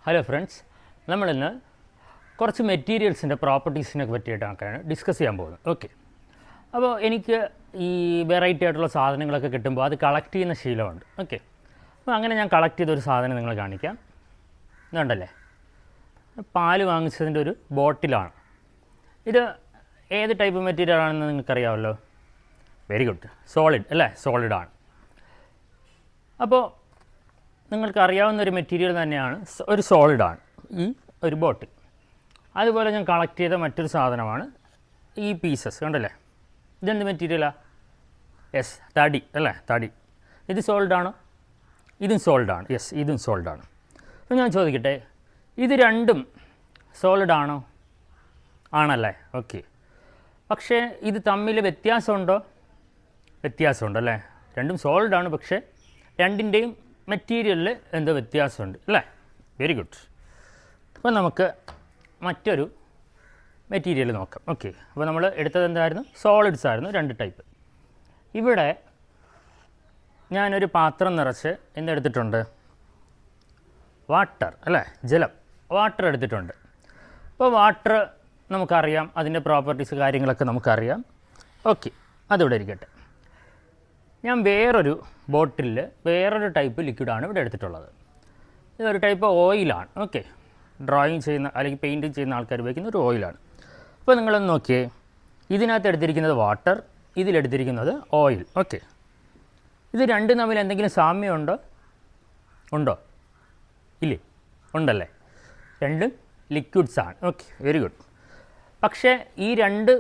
Hello friends, നമ്മളിന്ന് കുറച്ച് മെറ്റീരിയൽസിൻ്റെ പ്രോപ്പർട്ടീസിനെ പറ്റിയിട്ടൊക്കെയാണ് discuss ചെയ്യാൻ പോകുന്നത്. ഓക്കെ, അപ്പോൾ എനിക്ക് ഈ വെറൈറ്റി ആയിട്ടുള്ള സാധനങ്ങളൊക്കെ കിട്ടുമ്പോൾ അത് കളക്ട് ചെയ്യുന്ന ശീലമുണ്ട്. ഓക്കെ, അപ്പോൾ അങ്ങനെ ഞാൻ കളക്ട് ചെയ്തൊരു സാധനം നിങ്ങൾ കാണിക്കാം. ഇതുണ്ടല്ലേ, പാല് വാങ്ങിച്ചതിൻ്റെ ഒരു ബോട്ടിലാണ്. ഇത് ഏത് ടൈപ്പ് മെറ്റീരിയൽ ആണെന്ന് നിങ്ങൾക്കറിയാമല്ലോ. വെരി ഗുഡ്, സോളിഡ് അല്ലേ, സോളിഡാണ്. അപ്പോൾ നിങ്ങൾക്കറിയാവുന്നൊരു മെറ്റീരിയൽ തന്നെയാണ്, ഒരു സോളിഡാണ് ഈ ഒരു ബോട്ടിൽ. അതുപോലെ ഞാൻ കളക്ട് ചെയ്ത മറ്റൊരു സാധനമാണ് ഈ പീസസ്. കണ്ടല്ലേ, ഇതെന്ത് മെറ്റീരിയലാണ്? യെസ്, തടി അല്ലേ, തടി. ഇത് സോൾഡാണോ? ഇതും സോൾഡാണ്. യെസ്, ഇതും സോൾഡാണ്. അപ്പോൾ ഞാൻ ചോദിക്കട്ടെ, ഇത് രണ്ടും സോളിഡാണോ? ആണല്ലേ. ഓക്കെ, പക്ഷേ ഇത് തമ്മിൽ വ്യത്യാസമുണ്ടോ? വ്യത്യാസമുണ്ടല്ലേ. രണ്ടും സോളിഡാണ്, പക്ഷേ രണ്ടിൻ്റെയും മെറ്റീരിയലിൽ എന്തോ വ്യത്യാസമുണ്ട് അല്ലേ. Very good. അപ്പോൾ നമുക്ക് മറ്റൊരു മെറ്റീരിയൽ നോക്കാം. ഓക്കെ, അപ്പോൾ നമ്മൾ എടുത്തത് എന്തായിരുന്നു? സോളിഡ്സ് ആയിരുന്നു, രണ്ട് ടൈപ്പ്. ഇവിടെ ഞാനൊരു പാത്രം നിറച്ച് എന്തെടുത്തിട്ടുണ്ട്? വാട്ടർ അല്ലേ, ജലം, വാട്ടർ എടുത്തിട്ടുണ്ട്. അപ്പോൾ വാട്ടർ നമുക്കറിയാം, അതിൻ്റെ പ്രോപ്പർട്ടീസ് കാര്യങ്ങളൊക്കെ നമുക്കറിയാം. ഓക്കെ, അതിവിടെ ഇരിക്കട്ടെ. ഞാൻ വേറൊരു ബോട്ടിലിൽ വേറൊരു ടൈപ്പ് ലിക്വിഡാണ് ഇവിടെ എടുത്തിട്ടുള്ളത്. ഇതൊരു ടൈപ്പ് ഓയിലാണ്. ഓക്കെ, ഡ്രോയിങ് ചെയ്യുന്ന അല്ലെങ്കിൽ പെയിൻറ്റിങ് ചെയ്യുന്ന ആൾക്കാർ ഉപയോഗിക്കുന്ന ഒരു ഓയിലാണ്. അപ്പോൾ നിങ്ങളൊന്ന് നോക്കിയേ, ഇതിനകത്ത് എടുത്തിരിക്കുന്നത് വാട്ടർ, ഇതിലെടുത്തിരിക്കുന്നത് ഓയിൽ. ഓക്കെ, ഇത് രണ്ടും തമ്മിൽ എന്തെങ്കിലും സാമ്യമുണ്ടോ? ഉണ്ടോ? ഇല്ലേ? ഉണ്ടല്ലേ. രണ്ടും ലിക്വിഡ്സാണ്. Okay, very good. പക്ഷേ ഈ രണ്ട്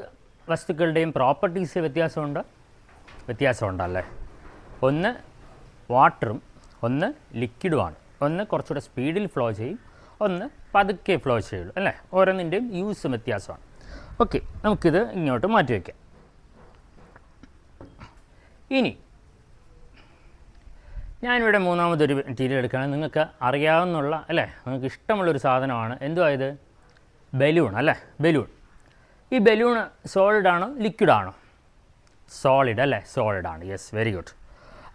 വസ്തുക്കളുടെയും പ്രോപ്പർട്ടീസ് വ്യത്യാസമുണ്ടോ? വ്യത്യാസമുണ്ടല്ലേ. ഒന്ന് വാട്ടറും ഒന്ന് ലിക്വിഡുമാണ്. ഒന്ന് കുറച്ചുകൂടെ സ്പീഡിൽ ഫ്ലോ ചെയ്യും, ഒന്ന് പതുക്കെ ഫ്ലോ ചെയ്യുള്ളൂ അല്ലേ. ഓരോന്നിൻ്റെയും യൂസ് വ്യത്യാസമാണ്. ഓക്കെ, നമുക്കിത് ഇങ്ങോട്ട് മാറ്റി വയ്ക്കാം. ഇനി ഞാനിവിടെ മൂന്നാമതൊരു മെറ്റീരിയൽ എടുക്കുകയാണ്. നിങ്ങൾക്ക് അറിയാവുന്നുള്ള അല്ലേ, നിങ്ങൾക്ക് ഇഷ്ടമുള്ളൊരു സാധനമാണ്. എന്തുവായത്? ബലൂൺ അല്ലേ, ബലൂൺ. ഈ ബലൂൺ സോളിഡാണോ ലിക്വിഡാണോ? സോളിഡ് അല്ലേ, സോളിഡാണ്. Yes, very good.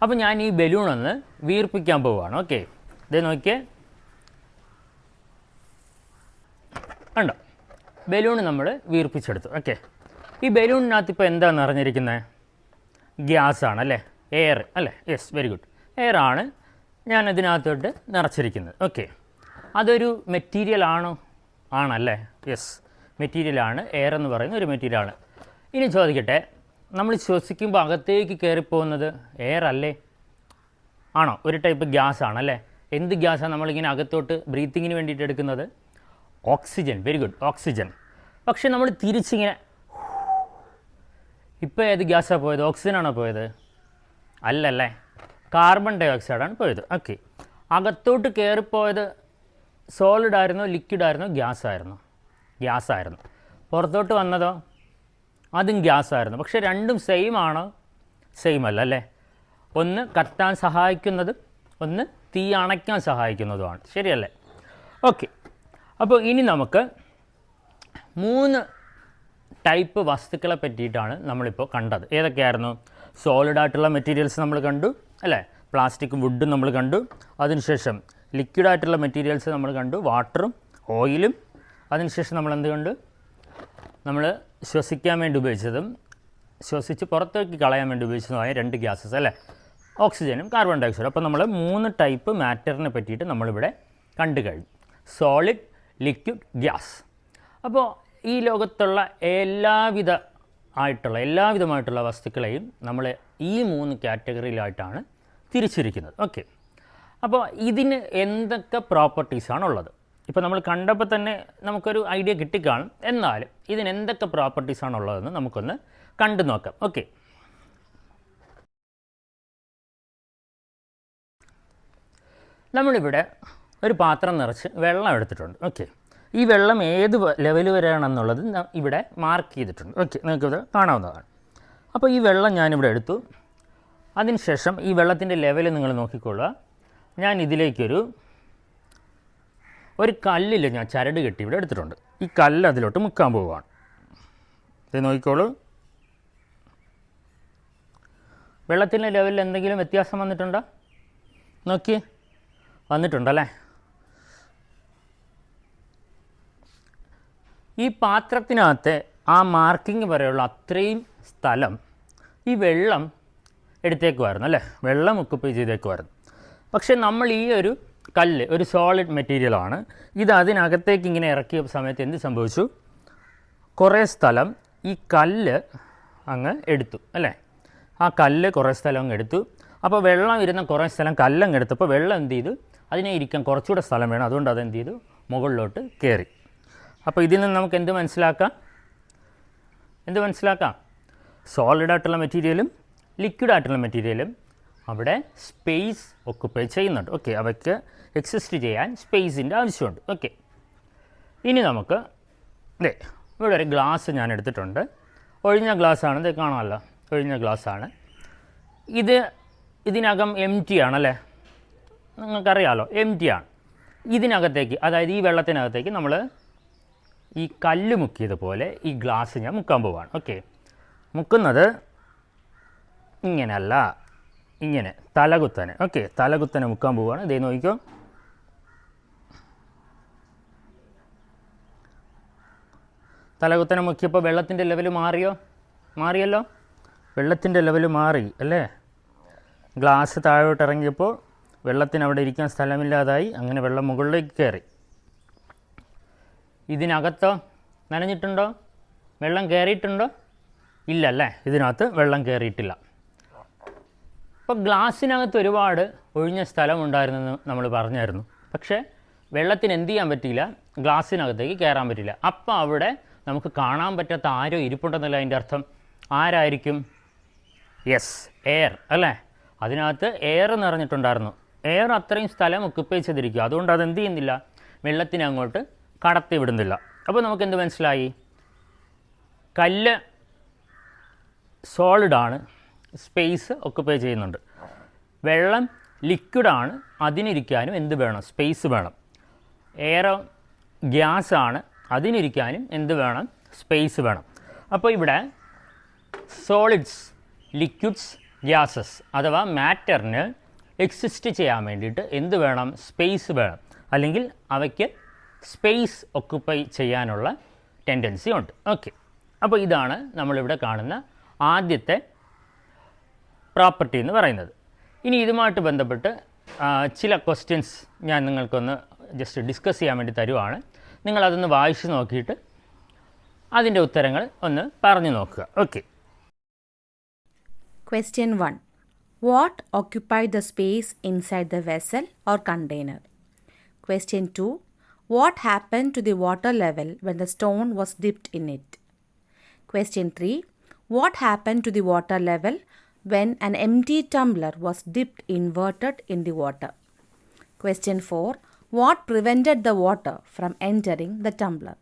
അപ്പോൾ ഞാൻ ഈ ബലൂൺ ഒന്ന് വീർപ്പിക്കാൻ പോവുകയാണ്. ഓക്കെ, ഇത് നോക്കിയേ, ഉണ്ടോ? ബലൂൺ നമ്മൾ വീർപ്പിച്ചെടുത്തു. ഓക്കെ, ഈ ബലൂണിനകത്ത് ഇപ്പോൾ എന്താ നിറഞ്ഞിരിക്കുന്നത്? ഗ്യാസാണ് അല്ലേ, എയർ അല്ലേ. Yes, very good. എയറാണ് ഞാൻ ഇതിനകത്തോട്ട് നിറച്ചിരിക്കുന്നത്. ഓക്കെ, അതൊരു മെറ്റീരിയൽ ആണോ? ആണല്ലേ. യെസ്, മെറ്റീരിയലാണ്. എയർ എന്ന് പറയുന്ന ഒരു മെറ്റീരിയലാണ്. ഇനി ചോദിക്കട്ടെ, നമ്മൾ ശ്വസിക്കുമ്പോൾ അകത്തേക്ക് കയറിപ്പോകുന്നത് എയർ അല്ലേ? ആണോ? ഒരു ടൈപ്പ് ഗ്യാസ് ആണല്ലേ. എന്ത് ഗ്യാസാണ് നമ്മളിങ്ങനെ അകത്തോട്ട് ബ്രീത്തിങ്ങിന് വേണ്ടിയിട്ട് എടുക്കുന്നത്? ഓക്സിജൻ. Very good, oxygen. പക്ഷേ നമ്മൾ തിരിച്ചിങ്ങനെ, ഇപ്പോൾ ഏത് ഗ്യാസാണ് പോയത്? ഓക്സിജനാണോ പോയത്? അല്ലല്ലേ, കാർബൺ ഡൈ ഓക്സൈഡാണ് പോയത്. ഓക്കെ, അകത്തോട്ട് കയറിപ്പോയത് സോളിഡായിരുന്നോ ലിക്വിഡായിരുന്നോ ഗ്യാസായിരുന്നോ? ഗ്യാസായിരുന്നു. പുറത്തോട്ട് വന്നതോ? അതും ഗ്യാസായിരുന്നു. പക്ഷേ രണ്ടും സെയിം ആണോ? സെയിം അല്ല അല്ലേ. ഒന്ന് കത്താൻ സഹായിക്കുന്നത്, ഒന്ന് തീ അണയ്ക്കാൻ സഹായിക്കുന്നതുമാണ്. ശരിയല്ലേ? ഓക്കെ, അപ്പോൾ ഇനി നമുക്ക് 3 ടൈപ്പ് വസ്തുക്കളെ പറ്റിയിട്ടാണ് നമ്മളിപ്പോൾ കണ്ടത്. ഏതൊക്കെയായിരുന്നു? സോളിഡായിട്ടുള്ള മെറ്റീരിയൽസ് നമ്മൾ കണ്ടു അല്ലേ, പ്ലാസ്റ്റിക്കും വുഡും നമ്മൾ കണ്ടു. അതിനുശേഷം ലിക്വിഡായിട്ടുള്ള മെറ്റീരിയൽസ് നമ്മൾ കണ്ടു, വാട്ടറും ഓയിലും. അതിനുശേഷം നമ്മൾ എന്ത് കണ്ടു? നമ്മൾ ശ്വസിക്കാൻ വേണ്ടി ഉപയോഗിച്ചതും ശ്വസിച്ച് പുറത്തേക്ക് കളയാൻ വേണ്ടി ഉപയോഗിച്ചതുമായ 2 ഗ്യാസസ് അല്ലേ, ഓക്സിജനും കാർബൺ ഡൈ ഓക്സൈഡും. അപ്പോൾ നമ്മൾ 3 ടൈപ്പ് മാറ്ററിനെ പറ്റിയിട്ട് നമ്മളിവിടെ കണ്ടു കഴിഞ്ഞു. Solid, liquid, gas. അപ്പോൾ ഈ ലോകത്തുള്ള എല്ലാവിധമായിട്ടുള്ള വസ്തുക്കളെയും നമ്മൾ ഈ 3 കാറ്റഗറിയിലായിട്ടാണ് തിരിച്ചിരിക്കുന്നത്. ഓക്കെ, അപ്പോൾ ഇതിന് എന്തൊക്കെ പ്രോപ്പർട്ടീസാണുള്ളത്? ഇപ്പോൾ നമ്മൾ കണ്ടപ്പോൾ തന്നെ നമുക്കൊരു ഐഡിയ കിട്ടിക്കാണും. എന്നാലും ഇതിന് എന്തൊക്കെ പ്രോപ്പർട്ടീസാണുള്ളതെന്ന് നമുക്കൊന്ന് കണ്ടു നോക്കാം. ഓക്കെ, നമ്മളിവിടെ ഒരു പാത്രം നിറച്ച് വെള്ളം എടുത്തിട്ടുണ്ട്. ഓക്കെ, ഈ വെള്ളം ഏത് ലെവൽ വരെയാണെന്നുള്ളത് ഇവിടെ മാർക്ക് ചെയ്തിട്ടുണ്ട്. ഓക്കെ, നിങ്ങൾക്കിത് കാണാവുന്നതാണ്. അപ്പോൾ ഈ വെള്ളം ഞാനിവിടെ എടുത്തു. അതിനുശേഷം ഈ വെള്ളത്തിൻ്റെ ലെവൽ നിങ്ങൾ നോക്കിക്കൊള്ളുക. ഞാൻ ഇതിലേക്കൊരു കല്ലിൽ ഞാൻ ചരട് കെട്ടി ഇവിടെ എടുത്തിട്ടുണ്ട്. ഈ കല്ല് അതിലോട്ട് മുക്കാൻ പോവുകയാണ്. ഇത് നോക്കിക്കോളൂ. വെള്ളത്തിൻ്റെ ലെവലിൽ എന്തെങ്കിലും വ്യത്യാസം വന്നിട്ടുണ്ടോ? നോക്കി, വന്നിട്ടുണ്ടല്ലേ. ഈ പാത്രത്തിനകത്തെ ആ മാർക്കിങ് വരെയുള്ള അത്രയും സ്ഥലം ഈ വെള്ളം എടുത്തേക്കുമായിരുന്നു അല്ലേ, വെള്ളം ഒക്കുപ്പൈ ചെയ്തേക്കുമായിരുന്നു. പക്ഷേ നമ്മൾ ഈ ഒരു കല്ല് ഒരു സോളിഡ് മെറ്റീരിയലാണ്, ഇത് അതിനകത്തേക്ക് ഇങ്ങനെ ഇറക്കിയ സമയത്ത് എന്ത് സംഭവിച്ചു, കുറേ സ്ഥലം ഈ കല്ല് അങ്ങ് എടുത്തു അല്ലേ, ആ കല്ല് കുറേ സ്ഥലം അങ്ങ് എടുത്തു. അപ്പോൾ വെള്ളം ഇരുന്ന കുറേ സ്ഥലം കല്ലങ്ങ് എടുത്തപ്പോൾ വെള്ളം എന്ത് ചെയ്തു, അതിനെ ഇരിക്കാൻ കുറച്ചുകൂടെ സ്ഥലം വേണം, അതുകൊണ്ട് അതെന്ത് ചെയ്തു, മുകളിലോട്ട് കയറി. അപ്പോൾ ഇതിൽ നിന്ന് നമുക്ക് എന്ത് മനസ്സിലാക്കാം, സോളിഡായിട്ടുള്ള മെറ്റീരിയലും ലിക്വിഡായിട്ടുള്ള മെറ്റീരിയലും അവിടെ സ്പേസ് ഒക്കുപ്പൈ ചെയ്യുന്നുണ്ട്. ഓക്കെ, അവയ്ക്ക് എക്സിസ്റ്റ് ചെയ്യാൻ സ്പേസിൻ്റെ ആവശ്യമുണ്ട്. ഓക്കെ, ഇനി നമുക്ക് ഇവിടെ ഒരു ഗ്ലാസ് ഞാൻ എടുത്തിട്ടുണ്ട്, ഒഴിഞ്ഞ ഗ്ലാസ്സാണ്, ഇത് കാണാമല്ലോ, ഒഴിഞ്ഞ ഗ്ലാസ്സാണ്. ഇതിനകം എം ടി ആണല്ലേ, നിങ്ങൾക്കറിയാമല്ലോ, എം ടി ആണ്. ഇതിനകത്തേക്ക്, അതായത് ഈ വെള്ളത്തിനകത്തേക്ക് നമ്മൾ ഈ കല്ല് മുക്കിയതുപോലെ ഈ ഗ്ലാസ് ഞാൻ മുക്കാൻ പോവാണ്. ഓക്കെ, മുക്കുന്നത് ഇങ്ങനെയല്ല, ഇങ്ങനെ തലകുത്തനെ. ഓക്കെ, തലകുത്തനെ മുക്കാൻ പോവുകയാണ്. ഇതേ നോക്കിക്കോ, തലകുത്തനെ മുക്കിയപ്പോൾ വെള്ളത്തിൻ്റെ ലെവൽ മാറിയല്ലോ, വെള്ളത്തിൻ്റെ ലെവൽ മാറി അല്ലേ. ഗ്ലാസ് താഴോട്ട് ഇറങ്ങിയപ്പോൾ വെള്ളത്തിന് അവിടെ ഇരിക്കാൻ സ്ഥലമില്ലാതായി, അങ്ങനെ വെള്ളം മുകളിലേക്ക് കയറി. ഇതിനകത്തോ നനഞ്ഞിട്ടുണ്ടോ, വെള്ളം കയറിയിട്ടുണ്ടോ, ഇല്ലല്ലേ, ഇതിനകത്ത് വെള്ളം കയറിയിട്ടില്ല. അപ്പോൾ ഗ്ലാസ്സിനകത്ത് ഒരുപാട് ഒഴിഞ്ഞ സ്ഥലമുണ്ടായിരുന്നെന്ന് നമ്മൾ പറഞ്ഞായിരുന്നു. പക്ഷേ വെള്ളത്തിന് എന്ത് ചെയ്യാൻ പറ്റിയില്ല, ഗ്ലാസ്സിനകത്തേക്ക് കയറാൻ പറ്റില്ല. അപ്പോൾ അവിടെ നമുക്ക് കാണാൻ പറ്റാത്ത ആരോ ഇരിപ്പുണ്ടെന്നല്ല അതിൻ്റെ അർത്ഥം. ആരായിരിക്കും? യെസ്, എയർ അല്ലേ. അതിനകത്ത് എയർ നിറഞ്ഞിട്ടുണ്ടായിരുന്നു. എയർ അത്രയും സ്ഥലം ഒക്കുപ്പൈ ചെയ്തിരിക്കുക, അതുകൊണ്ട് അതെന്ത് ചെയ്യുന്നില്ല, വെള്ളത്തിനെ അങ്ങോട്ട് കടത്തി വിടുന്നില്ല. അപ്പോൾ നമുക്കെന്ത് മനസ്സിലായി, കല്ല് സോളിഡാണ്, സ്പേസ് ഒക്കുപ്പൈ ചെയ്യുന്നുണ്ട്. വെള്ളം ലിക്വിഡാണ്, അതിനിരിക്കാനും എന്ത് വേണം, സ്പേസ് വേണം. എയർ ഗ്യാസാണ്, അതിനിരിക്കാനും എന്ത് വേണം, സ്പേസ് വേണം. അപ്പോൾ ഇവിടെ സോളിഡ്സ്, ലിക്വിഡ്സ്, ഗ്യാസസ് അഥവാ മാറ്ററിന് എക്സിസ്റ്റ് ചെയ്യാൻ വേണ്ടിയിട്ട് എന്ത് വേണം, സ്പേസ് വേണം, അല്ലെങ്കിൽ അവയ്ക്ക് സ്പേസ് ഒക്കുപ്പൈ ചെയ്യാനുള്ള ടെൻഡൻസി ഉണ്ട്. ഓക്കെ, അപ്പോൾ ഇതാണ് നമ്മളിവിടെ കാണുന്ന ആദ്യത്തെ പ്രോപ്പർട്ടി എന്ന് പറയുന്നത്. ഇനി ഇതുമായിട്ട് ബന്ധപ്പെട്ട് ചില ക്വസ്റ്റ്യൻസ് ഞാൻ നിങ്ങൾക്കൊന്ന് ജസ്റ്റ് ഡിസ്കസ് ചെയ്യാൻ വേണ്ടി തരുവാണ്. നിങ്ങളതൊന്ന് വായിച്ച് നോക്കിയിട്ട് അതിൻ്റെ ഉത്തരങ്ങൾ ഒന്ന് പറഞ്ഞു നോക്കുക. Okay. Question 1. What occupied the space inside the vessel or container? Question 2. What happened to the water level when the stone was dipped in it? Question 3. What happened to the water level when an empty tumbler was dipped inverted in the water? Question 4. What prevented the water from entering the tumbler?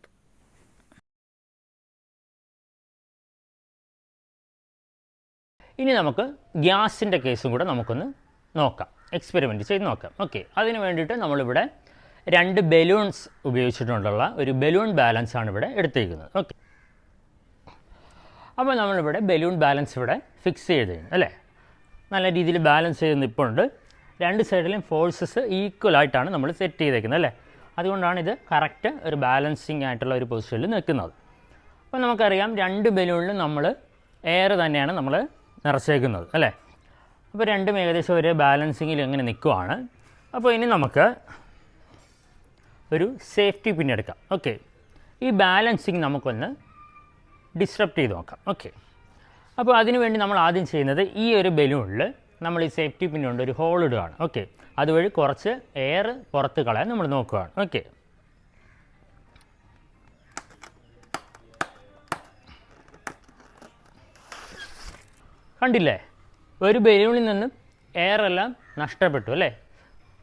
ഇനി നമുക്ക് ഗ്യാസിൻ്റെ കേസും കൂടെ നമുക്കൊന്ന് നോക്കാം, experiment ചെയ്ത് നോക്കാം. Okay, അതിന് വേണ്ടിയിട്ട് നമ്മളിവിടെ 2 ബലൂൺസ് ഉപയോഗിച്ചിട്ടുള്ള ഒരു ബലൂൺ ബാലൻസ് ആണ് ഇവിടെ എടുത്തിരിക്കുന്നത്. ഓക്കെ, അപ്പോൾ നമ്മളിവിടെ ബലൂൺ ബാലൻസ് ഇവിടെ ഫിക്സ് ചെയ്ത് അല്ലേ, നല്ല രീതിയിൽ ബാലൻസ് ചെയ്ത് നിൽപ്പുണ്ട്. 2 സൈഡിലും ഫോഴ്സസ് ഈക്വലായിട്ടാണ് നമ്മൾ സെറ്റ് ചെയ്തേക്കുന്നത് അല്ലേ, അതുകൊണ്ടാണ് ഇത് കറക്റ്റ് ഒരു ബാലൻസിങ് ആയിട്ടുള്ള ഒരു പൊസിഷനിൽ നിൽക്കുന്നത്. അപ്പോൾ നമുക്കറിയാം 2 ബലൂണിലും നമ്മൾ എയർ തന്നെയാണ് നമ്മൾ നിറച്ചേക്കുന്നത് അല്ലേ. അപ്പോൾ രണ്ടും ഏകദേശം ഒരേ ബാലൻസിങ്ങിൽ എങ്ങനെ നിൽക്കുവാണ്. അപ്പോൾ ഇനി നമുക്ക് ഒരു സേഫ്റ്റി പിൻ എടുക്കാം. ഓക്കെ, ഈ ബാലൻസിങ് നമുക്കൊന്ന് ഡിസ്ട്രപ്റ്റ് ചെയ്ത് നോക്കാം. ഓക്കെ, അപ്പോൾ അതിനുവേണ്ടി നമ്മൾ ആദ്യം ചെയ്യുന്നത് ഈ ഒരു ബലൂണിൽ നമ്മൾ ഈ സേഫ്റ്റി പിൻ കൊണ്ട് ഒരു ഹോൾ ഇടുകയാണ്. ഓക്കെ, അതുവഴി കുറച്ച് എയർ പുറത്ത് കളയാൻ നമ്മൾ നോക്കുകയാണ്. ഓക്കെ, കണ്ടില്ലേ, ഒരു ബലൂണിൽ നിന്ന് എയറെല്ലാം നഷ്ടപ്പെട്ടു അല്ലേ,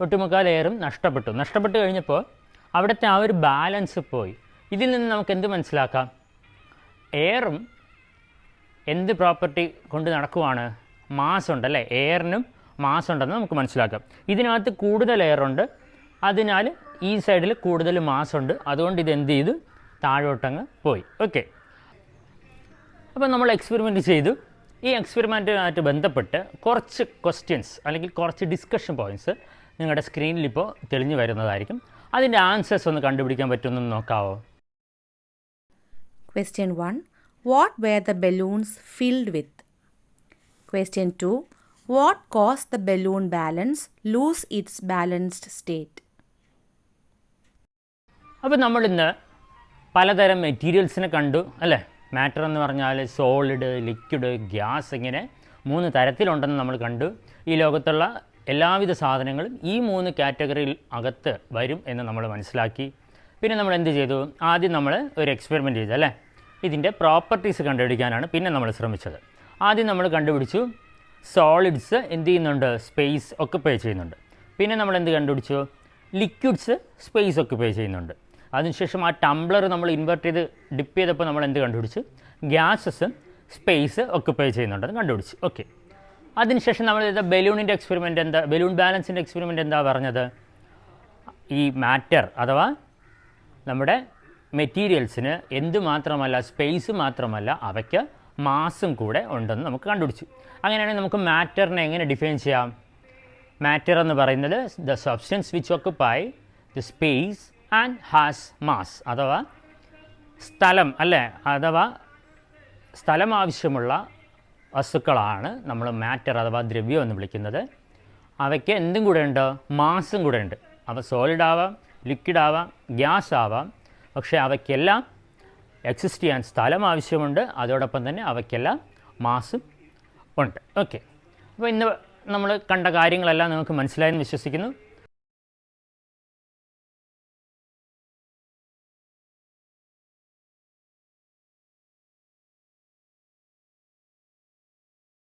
ഒട്ടുമുക്കാൽ എയറും നഷ്ടപ്പെട്ട് കഴിഞ്ഞപ്പോൾ അവിടുത്തെ ആ ഒരു ബാലൻസ് പോയി. ഇതിൽ നിന്ന് നമുക്ക് എന്ത് മനസ്സിലാക്കാം, എയറും എന്ത് പ്രോപ്പർട്ടി കൊണ്ട് നടക്കുവാണ്, മാസ് ഉണ്ടല്ലേ, എയറിനും മാസ് ഉണ്ടെന്ന് നമുക്ക് മനസ്സിലാക്കാം. ഇതിനകത്ത് കൂടുതൽ എയറുണ്ട്, അതിനാൽ ഈ സൈഡിൽ കൂടുതൽ മാസ് ഉണ്ട്, അതുകൊണ്ട് ഇത് എന്ത് ചെയ്തു, താഴോട്ടങ്ങ് പോയി. ഓക്കെ, അപ്പോൾ നമ്മൾ എക്സ്പെരിമെൻറ്റ് ചെയ്തു. ഈ എക്സ്പെരിമെൻറ്റുമായിട്ട് ബന്ധപ്പെട്ട് കുറച്ച് ക്വസ്റ്റ്യൻസ് അല്ലെങ്കിൽ കുറച്ച് ഡിസ്കഷൻ പോയിൻറ്റ്സ് നിങ്ങളുടെ സ്ക്രീനിലിപ്പോൾ തെളിഞ്ഞു വരുന്നതായിരിക്കും. അതിൻ്റെ ആൻസേഴ്സ് ഒന്ന് കണ്ടുപിടിക്കാൻ പറ്റുമെന്ന് നോക്കാവോ? Question 1. What were the balloons filled with? Question 2. What caused the balloon balance lose its balanced state? അപ്പോൾ നമ്മളിന്ന് പലതരം മെറ്റീരിയൽസിനെ കണ്ടു അല്ലേ. മാറ്റർ എന്ന് പറഞ്ഞാൽ സോളിഡ്, ലിക്വിഡ്, ഗ്യാസ്, ഇങ്ങനെ 3 തരത്തിലുണ്ടെന്ന് നമ്മൾ കണ്ടു. ഈ ലോകത്തുള്ള എല്ലാവിധ സാധനങ്ങളും ഈ 3 കാറ്റഗറിയിൽ അകത്ത് വരും എന്ന് നമ്മൾ മനസ്സിലാക്കി. പിന്നെ നമ്മൾ എന്ത് ചെയ്തു? ആദ്യം നമ്മൾ ഒരു എക്സ്പെരിമെൻറ്റ് ചെയ്തു അല്ലേ. ഇതിൻ്റെ പ്രോപ്പർട്ടീസ് കണ്ടുപിടിക്കാനാണ് പിന്നെ നമ്മൾ ശ്രമിച്ചത്. ആദ്യം നമ്മൾ കണ്ടുപിടിച്ചു സോളിഡ്സ് എന്ത് ചെയ്യുന്നുണ്ട്? സ്പേസ് ഒക്കുപൈ ചെയ്യുന്നുണ്ട്. പിന്നെ നമ്മൾ എന്ത് കണ്ടുപിടിച്ചു? ലിക്വിഡ്സ് സ്പേസ് ഒക്കുപൈ ചെയ്യുന്നുണ്ട്. അതിനുശേഷം ആ ടംബ്ലർ നമ്മൾ ഇൻവെർട്ട് ചെയ്ത് ഡിപ്പ് ചെയ്തപ്പോൾ നമ്മൾ എന്ത് കണ്ടുപിടിച്ചു? ഗ്യാസസ് സ്പേസ് ഒക്കുപൈ ചെയ്യുന്നുണ്ടെന്ന് കണ്ടുപിടിച്ചു. ഓക്കെ. അതിനുശേഷം നമ്മൾ ചെയ്ത ബലൂണിൻ്റെ എക്സ്പെരിമെൻ്റ് എന്താ, ബലൂൺ ബാലൻസിൻ്റെ എക്സ്പെരിമെൻ്റ് എന്താ പറഞ്ഞത്? ഈ മാറ്റർ അഥവാ നമ്മുടെ മെറ്റീരിയൽസിന് എന്തുമാത്രമല്ല, സ്പേസ് മാത്രമല്ല, അവയ്ക്ക് മാസും കൂടെ ഉണ്ടെന്ന് നമുക്ക് കണ്ടുപിടിച്ചു. അങ്ങനെയാണെങ്കിൽ നമുക്ക് മാറ്ററിനെ എങ്ങനെ ഡിഫൈൻ ചെയ്യാം? മാറ്റർ എന്ന് പറയുന്നത് the substance which occupy the space and has mass, അഥവാ സ്ഥലം അല്ലേ, അഥവാ സ്ഥലം ആവശ്യമുള്ള വസ്തുക്കളാണ് നമ്മൾ മാറ്റർ അഥവാ ദ്രവ്യം എന്ന് വിളിക്കുന്നത്. അവയ്ക്ക് എന്തും കൂടെ ഉണ്ട്? മാസും കൂടെ ഉണ്ട്. അവ സോളിഡ് ആവാം, ലിക്വിഡ് ആവാം, ഗ്യാസ് ആവാം. പക്ഷേ അവയ്ക്കെല്ലാം എക്സിസ്റ്റ് ചെയ്യാൻ സ്ഥലം ആവശ്യമുണ്ട്. അതോടൊപ്പം തന്നെ അവയ്ക്കെല്ലാം മാസും ഉണ്ട്. ഓക്കെ. അപ്പോൾ ഇന്ന് നമ്മൾ കണ്ട കാര്യങ്ങളെല്ലാം നിങ്ങൾക്ക് മനസ്സിലായെന്ന് വിശ്വസിക്കുന്നു.